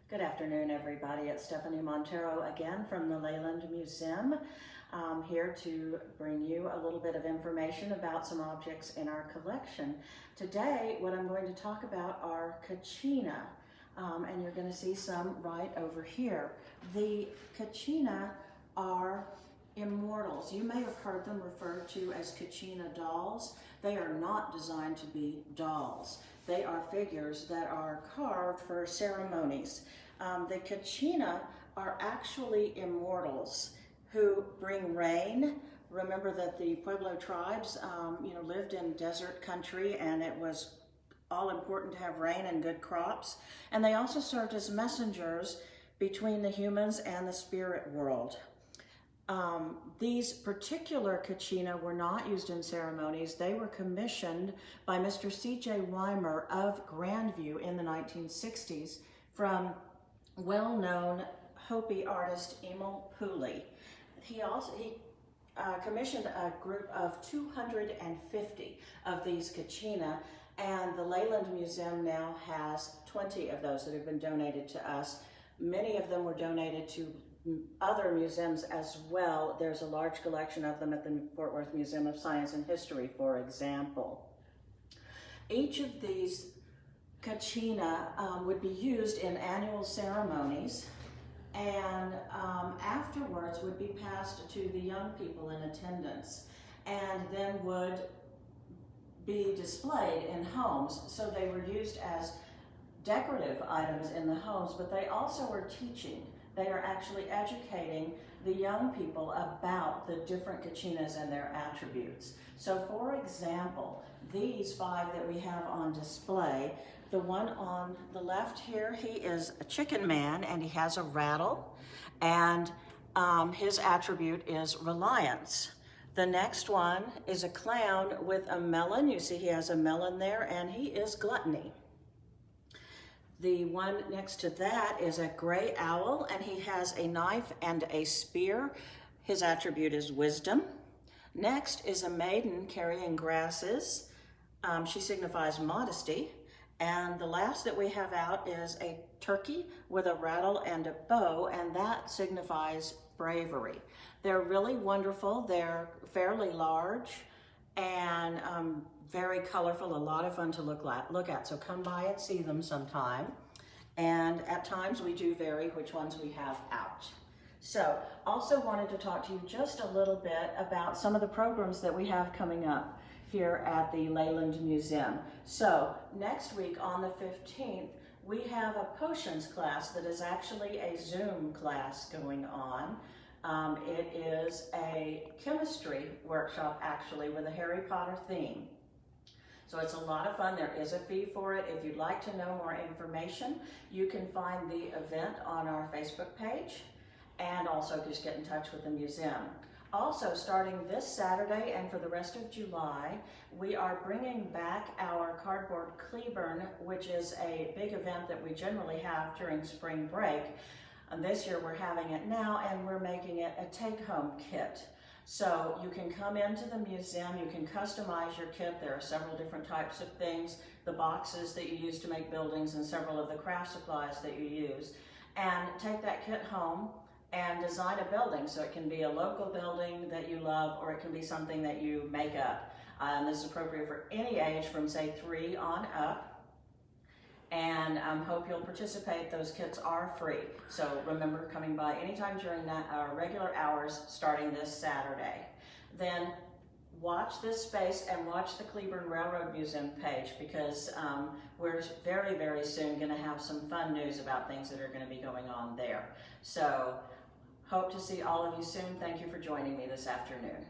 Good afternoon, everybody. It's Stephanie Montero again from the Layland Museum. I'm here to bring you a little bit of information about some objects in our collection. Today, what I'm going to talk about are Kachina, and you're going to see some right over here. The Kachina are immortals. You may have heard them referred to as Kachina dolls. They are not designed to be dolls. They are figures that are carved for ceremonies. The Kachina are actually immortals who bring rain. Remember that the Pueblo tribes lived in desert country, and it was all important to have rain and good crops. And they also served as messengers between the humans and the spirit world. These particular Kachina were not used in ceremonies. They were commissioned by Mr. C.J. Weimer of Grandview in the 1960s from well-known Hopi artist Emil Pooley. He commissioned a group of 250 of these Kachina, and the Layland Museum now has 20 of those that have been donated to us. Many of them were donated to other museums as well. There's a large collection of them at the Fort Worth Museum of Science and History, for example. Each of these Kachina would be used in annual ceremonies, and afterwards would be passed to the young people in attendance, and then would be displayed in homes. So they were used as decorative items in the homes, but they also were teaching. They are actually educating the young people about the different Kachinas and their attributes. So for example, these 5 that we have on display, the one on the left here, he is a chicken man and he has a rattle, and his attribute is reliance. The next one is a clown with a melon. You see he has a melon there, and he is gluttony. The one next to that is a gray owl, and he has a knife and a spear. His attribute is wisdom. Next is a maiden carrying grasses. She signifies modesty. And the last that we have out is a turkey with a rattle and a bow, and that signifies bravery. They're really wonderful. They're fairly large and very colorful, a lot of fun to look at. So come by and see them sometime. And at times we do vary which ones we have out. So also wanted to talk to you just a little bit about some of the programs that we have coming up here at the Layland Museum. So next week on the 15th, we have a potions class that is actually a Zoom class going on. It is a chemistry workshop actually with a Harry Potter theme. So it's a lot of fun. There is a fee for it. If you'd like to know more information, you can find the event on our Facebook page, and also just get in touch with the museum. Also, starting this Saturday and for the rest of July, we are bringing back our Cardboard Cleburne, which is a big event that we generally have during spring break. And this year we're having it now, and we're making it a take-home kit. So you can come into the museum, you can customize your kit. There are several different types of things, the boxes that you use to make buildings and several of the craft supplies that you use. And take that kit home and design a building. So it can be a local building that you love, or it can be something that you make up. This is appropriate for any age from say 3 on up. And hope you'll participate. Those kits are free. So remember, coming by anytime during our regular hours starting this Saturday. Then watch this space and watch the Cleburne Railroad Museum page, because we're very, very soon going to have some fun news about things that are going to be going on there. So hope to see all of you soon. Thank you for joining me this afternoon.